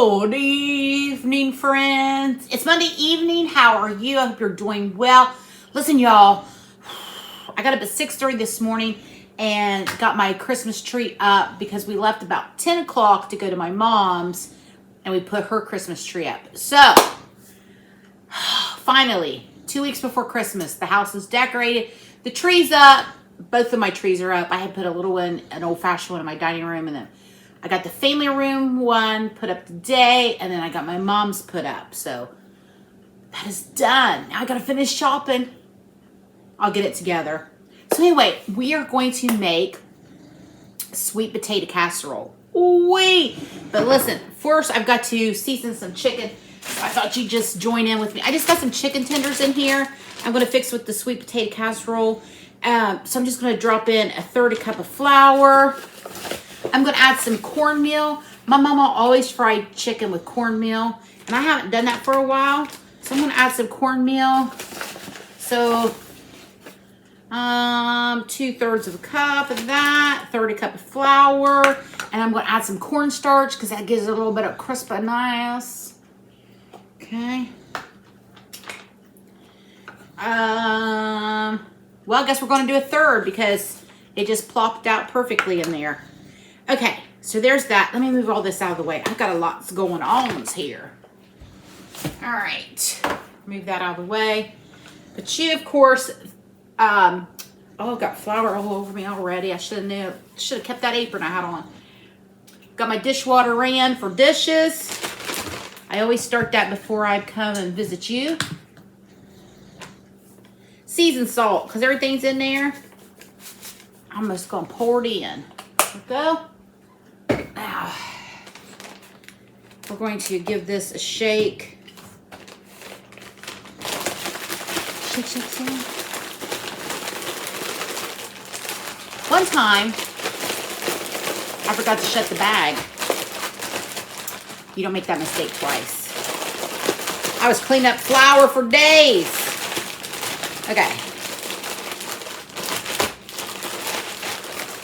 Good evening, friends. It's Monday evening. How are you? I hope you're doing well. Listen, y'all, I got up at 6:30 this morning and got my Christmas tree up because we left about 10 o'clock to go to my mom's and we put her Christmas tree up. So, finally, 2 weeks before Christmas, the house is decorated. The tree's up. Both of my trees are up. I had put a little one, an old-fashioned one in my dining room, and then I got the family room one put up today, and then I got my mom's put up. So that is done. Now I got to finish shopping. I'll get it together. So anyway, we are going to make sweet potato casserole. Wait, but listen, first I've got to season some chicken. I thought you'd just join in with me. I just got some chicken tenders in here. I'm going to fix with the sweet potato casserole. So I'm just going to drop in a third a cup of flour. I'm going to add some cornmeal. My mama always fried chicken with cornmeal, and I haven't done that for a while. So I'm going to add some cornmeal. So 2/3 of a cup of that, third a cup of flour, and I'm going to add some cornstarch because that gives it a little bit of crispiness. Okay. Well, I guess we're going to do a third because it just plopped out perfectly in there. Okay, so there's that. Let me move all this out of the way. I've got a lot going on here. All right, move that out of the way. But you, of course, oh, I've got flour all over me already. I should have kept that apron I had on. Got my dishwater ran for dishes. I always start that before I come and visit you. Seasoned salt, because everything's in there. I'm just going to pour it in. There we go. Now, we're going to give this a shake. Shake, shake, shake. One time, I forgot to shut the bag. You don't make that mistake twice. I was cleaning up flour for days. Okay.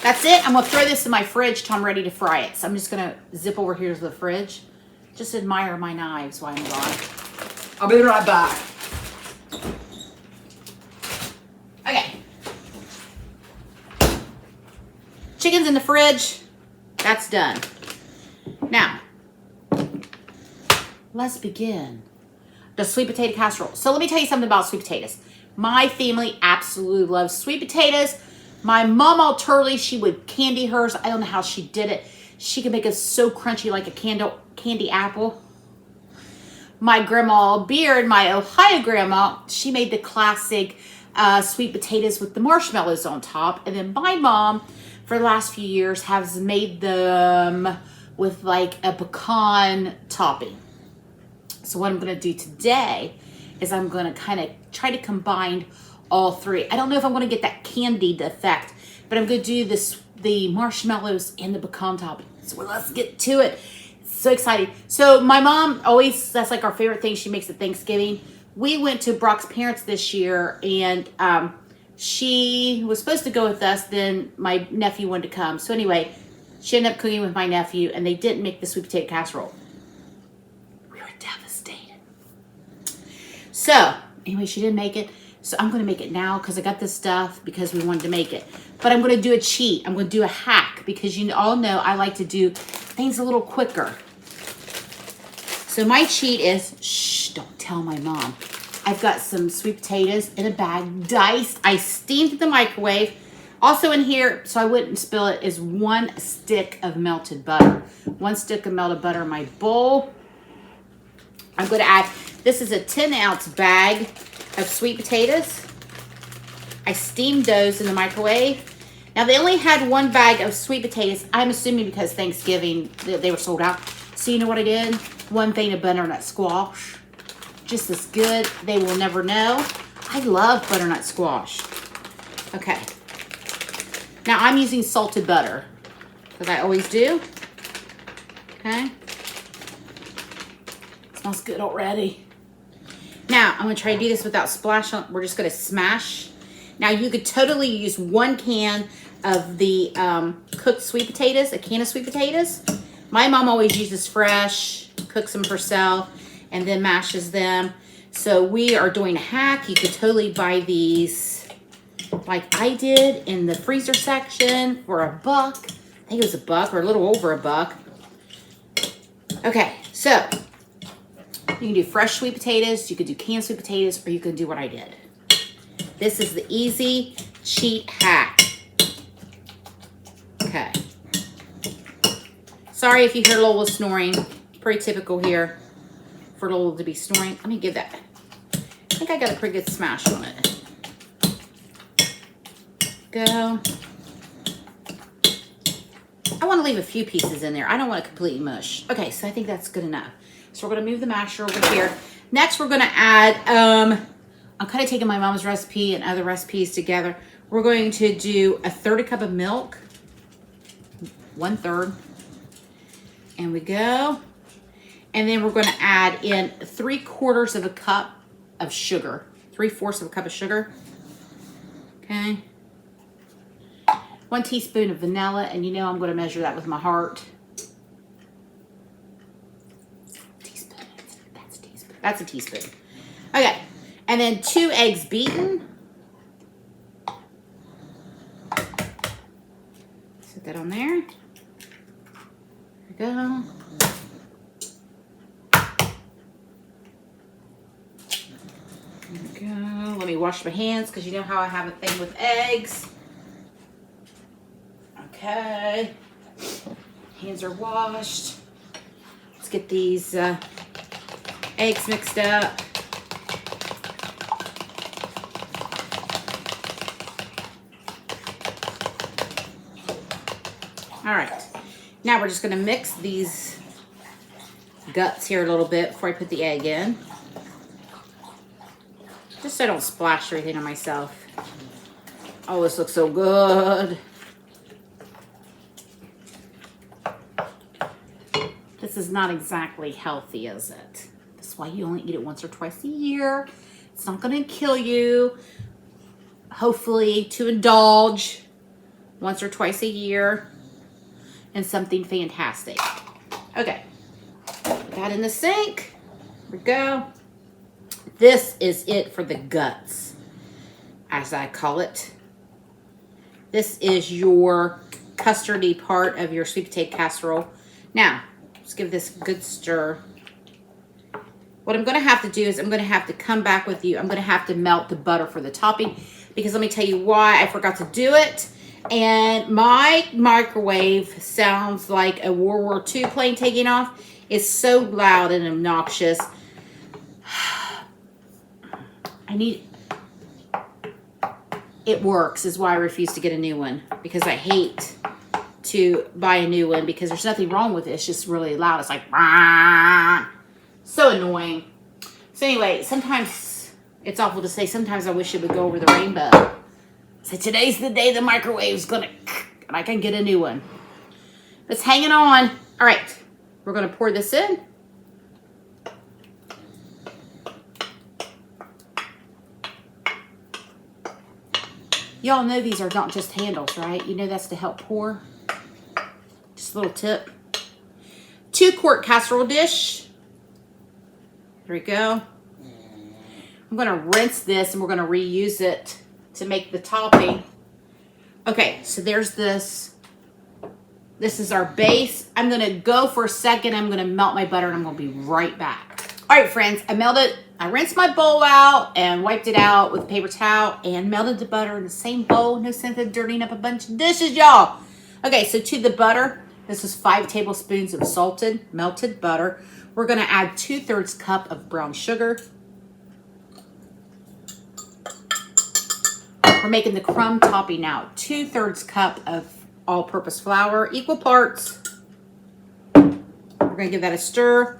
That's it. I'm going to throw this in my fridge till I'm ready to fry it. So I'm just going to zip over here to the fridge. Just admire my knives while I'm gone. I'll be right back. Okay. Chicken's in the fridge. That's done. Now, let's begin the sweet potato casserole. So let me tell you something about sweet potatoes. My family absolutely loves sweet potatoes. My mama Turley, she would candy hers. I don't know how she did it. She could make it so crunchy like a candy apple. My grandma Beard, my Ohio grandma, she made the classic sweet potatoes with the marshmallows on top. And then my mom, for the last few years, has made them with like a pecan topping. So what I'm going to do today is I'm going to kind of try to combine all three. I don't know if I'm going to get that candied effect, but I'm going to do the marshmallows and the pecan topping. So let's get to it. So excited. So my mom always, that's like our favorite thing she makes at Thanksgiving. We went to Brock's parents this year, and she was supposed to go with us. Then my nephew wanted to come. So anyway, she ended up cooking with my nephew, and they didn't make the sweet potato casserole. We were devastated. So anyway, she didn't make it. So I'm going to make it now because I got this stuff because we wanted to make it. But I'm going to do a cheat. I'm going to do a hack because you all know I like to do things a little quicker. So my cheat is, shh, don't tell my mom. I've got some sweet potatoes in a bag, diced. I steamed in the microwave. Also in here, so I wouldn't spill it, is 1 stick of melted butter. 1 stick of melted butter in my bowl. I'm going to add, this is a 10-ounce bag of sweet potatoes. I steamed those in the microwave. Now they only had 1 bag of sweet potatoes. I'm assuming because Thanksgiving they were sold out. So you know what I did? 1 thing of butternut squash. Just as good. They will never know. I love butternut squash. Okay. Now I'm using salted butter because I always do. Okay. Smells good already. Now, I'm going to try to do this without splash on. We're just going to smash. Now, you could totally use 1 can of the cooked sweet potatoes, a can of sweet potatoes. My mom always uses fresh, cooks them herself and then mashes them. So we are doing a hack. You could totally buy these like I did in the freezer section for $1. I think it was $1 or a little over $1. Okay, so you can do fresh sweet potatoes, you could do canned sweet potatoes, or you can do what I did. This is the easy cheat hack. Okay. Sorry if you hear Lola snoring. Pretty typical here for Lola to be snoring. Let me give that. I think I got a pretty good smash on it. Go. I want to leave a few pieces in there. I don't want it completely mush. Okay, so I think that's good enough. So we're going to move the masher over here. Next, we're going to add, I'm kind of taking my mom's recipe and other recipes together. We're going to do 1/3 cup of milk. 1/3. And we go. And then we're going to add in 3/4 cup of sugar. 3/4 cup of sugar. Okay. 1 teaspoon of vanilla, and you know I'm going to measure that with my heart. Teaspoon. That's a teaspoon. That's a teaspoon. Okay. And then 2 eggs beaten. Set that on there. There we go. There we go. Let me wash my hands because you know how I have a thing with eggs. Okay. Hands are washed. Let's get these eggs mixed up. All right. Now we're just going to mix these guts here a little bit before I put the egg in. Just so I don't splash everything on myself. Oh, this looks so good. This is not exactly healthy, is it? That's why you only eat it once or twice a year. It's not going to kill you. Hopefully, to indulge once or twice a year in something fantastic. Okay. Put that in the sink. Here we go. This is it for the guts, as I call it. This is your custardy part of your sweet potato casserole. Now, let's give this a good stir. What I'm going to have to do is I'm going to have to come back with you. I'm going to have to melt the butter for the topping because let me tell you why I forgot to do it. And my microwave sounds like a World War II plane taking off. It's so loud and obnoxious. It works is why I refuse to get a new one because I hate to buy a new one because there's nothing wrong with it. It's just really loud. It's like, rah! So annoying. So anyway, sometimes it's awful to say. Sometimes I wish it would go over the rainbow. So today's the day the microwave's gonna, and I can get a new one. It's hanging on. All right, we're gonna pour this in. Y'all know these are not just handles, right? You know that's to help pour. Just a little tip. 2-quart casserole dish. Here we go. I'm gonna rinse this and we're gonna reuse it to make the topping. Okay, so there's this. This is our base. I'm gonna go for a second. I'm gonna melt my butter and I'm gonna be right back. All right, friends, I rinsed my bowl out and wiped it out with a paper towel and melted the butter in the same bowl. No sense of dirtying up a bunch of dishes, y'all. Okay, so to the butter, this is 5 tablespoons of salted, melted butter. We're gonna add 2/3 cup of brown sugar. We're making the crumb topping now. 2/3 cup of all-purpose flour, equal parts. We're gonna give that a stir.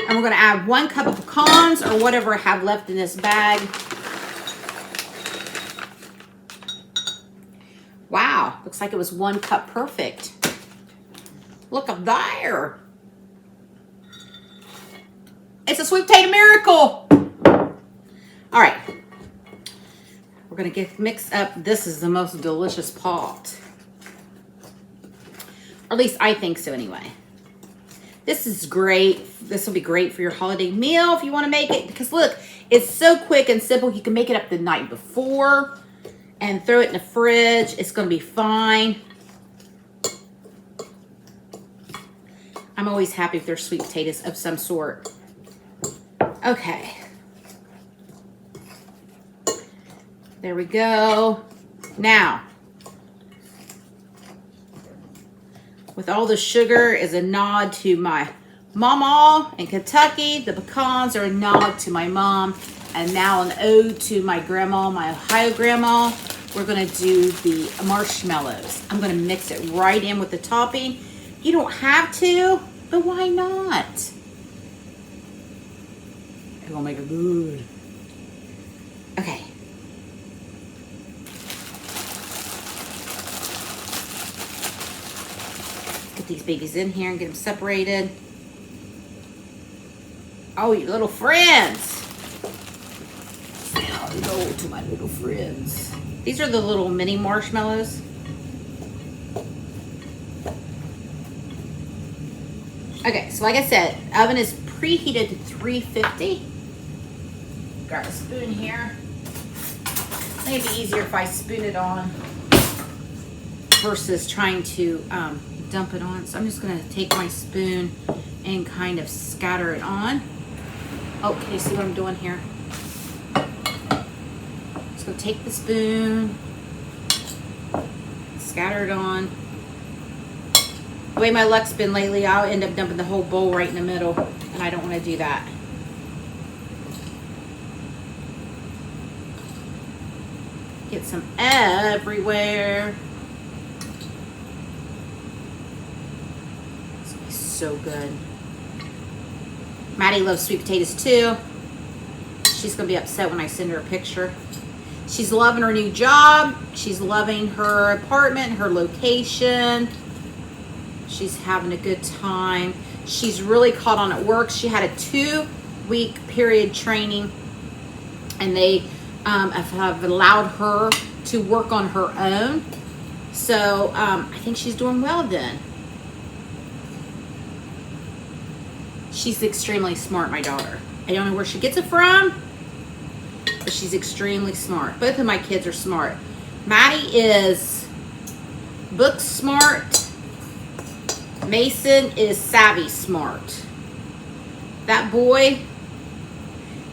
And we're gonna add 1 cup of pecans or whatever I have left in this bag. Wow, looks like it was 1 cup perfect. Look up there. It's a sweet potato miracle. All right. We're gonna get mixed up. This is the most delicious pot. Or at least I think so anyway. This is great. This will be great for your holiday meal if you want to make it. Because look, it's so quick and simple. You can make it up the night before and throw it in the fridge. It's going to be fine. I'm always happy if there's sweet potatoes of some sort. Okay. There we go. Now, with all the sugar is a nod to my mama in Kentucky. The pecans are a nod to my mom. And now an ode to my grandma, my Ohio grandma. We're gonna do the marshmallows. I'm gonna mix it right in with the topping. You don't have to, but why not? It's gonna make it good. Okay. Get these babies in here and get them separated. Oh, you little friends. Now hello to my little friends. These are the little mini marshmallows. Okay, so like I said, oven is preheated to 350. Grab a spoon here. I think it'd be easier if I spoon it on versus trying to dump it on. So I'm just gonna take my spoon and kind of scatter it on. Oh, can you see what I'm doing here? Just gonna take the spoon, scatter it on. The way my luck's been lately, I'll end up dumping the whole bowl right in the middle, and I don't want to do that. Get some everywhere. It's gonna be so good. Maddie loves sweet potatoes too. She's gonna be upset when I send her a picture. She's loving her new job. She's loving her apartment, her location. She's having a good time. She's really caught on at work. She had a 2-week period training, and they have allowed her to work on her own. So I think she's doing well then. She's extremely smart, my daughter. I don't know where she gets it from, but she's extremely smart. Both of my kids are smart. Maddie is book smart. Mason is savvy smart. That boy,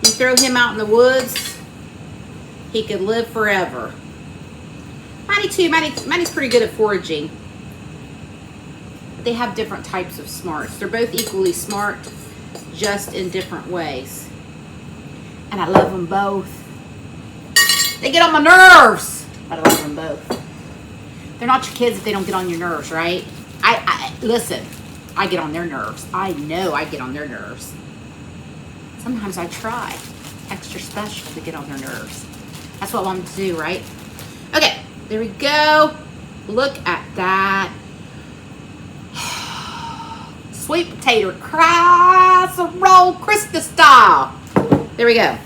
you throw him out in the woods, he could live forever. Maddie too. Maddie's pretty good at foraging. They have different types of smarts. They're both equally smart, just in different ways. And I love them both. They get on my nerves, but I love them both. They're not your kids if they don't get on your nerves, right? Listen, I get on their nerves. I know I get on their nerves. Sometimes I try extra special to get on their nerves. That's what I'm to do, right? Okay, there we go. Look at that. Sweet potato casserole, Krista style. There we go.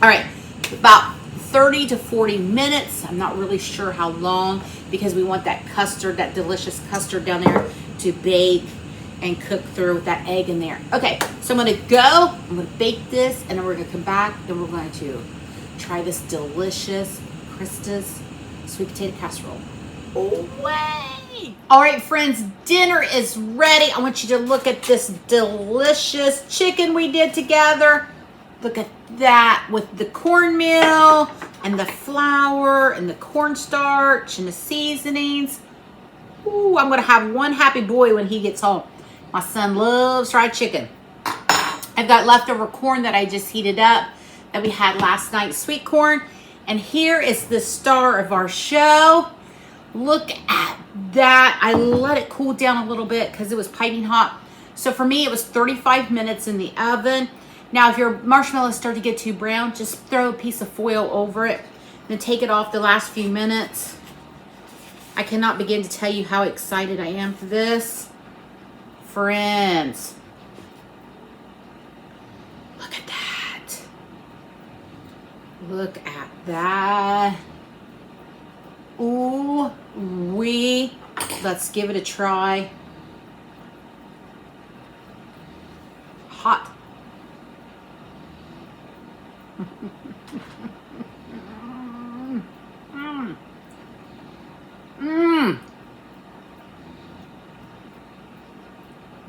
All right, about 30 to 40 minutes. I'm not really sure how long, because we want that custard, that delicious custard down there to bake and cook through with that egg in there. Okay, so I'm gonna go, I'm gonna bake this, and then we're gonna come back and we're going to try this delicious Krista's sweet potato casserole. Oh, way! All right, friends, dinner is ready. I want you to look at this delicious chicken we did together. Look at that with the cornmeal and the flour and the cornstarch and the seasonings. Ooh, I'm gonna have one happy boy when he gets home. My son loves fried chicken. I've got leftover corn that I just heated up that we had last night, sweet corn. And here is the star of our show. Look at that. I let it cool down a little bit because it was piping hot. So for me, it was 35 minutes in the oven. Now, if your marshmallows start to get too brown, just throw a piece of foil over it. Then take it off the last few minutes. I cannot begin to tell you how excited I am for this. Friends, look at that. Look at that. Ooh, let's give it a try. hot.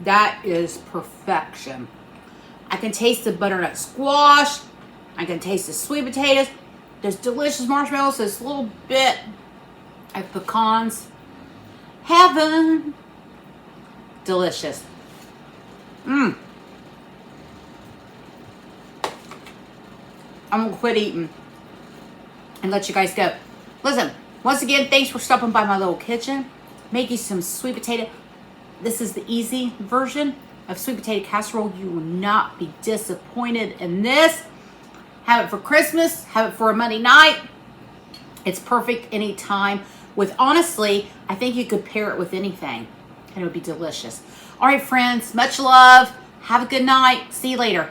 That is perfection. I can taste the butternut squash. I can taste the sweet potatoes. There's delicious marshmallows. There's a little bit of pecans. Heaven. Delicious. I'm going to quit eating and let you guys go. Listen, once again, thanks for stopping by my little kitchen. Make you some sweet potato. This is the easy version of sweet potato casserole. You will not be disappointed in this. Have it for Christmas. Have it for a Monday night. It's perfect anytime. Honestly, I think you could pair it with anything and it would be delicious. All right, friends, much love. Have a good night. See you later.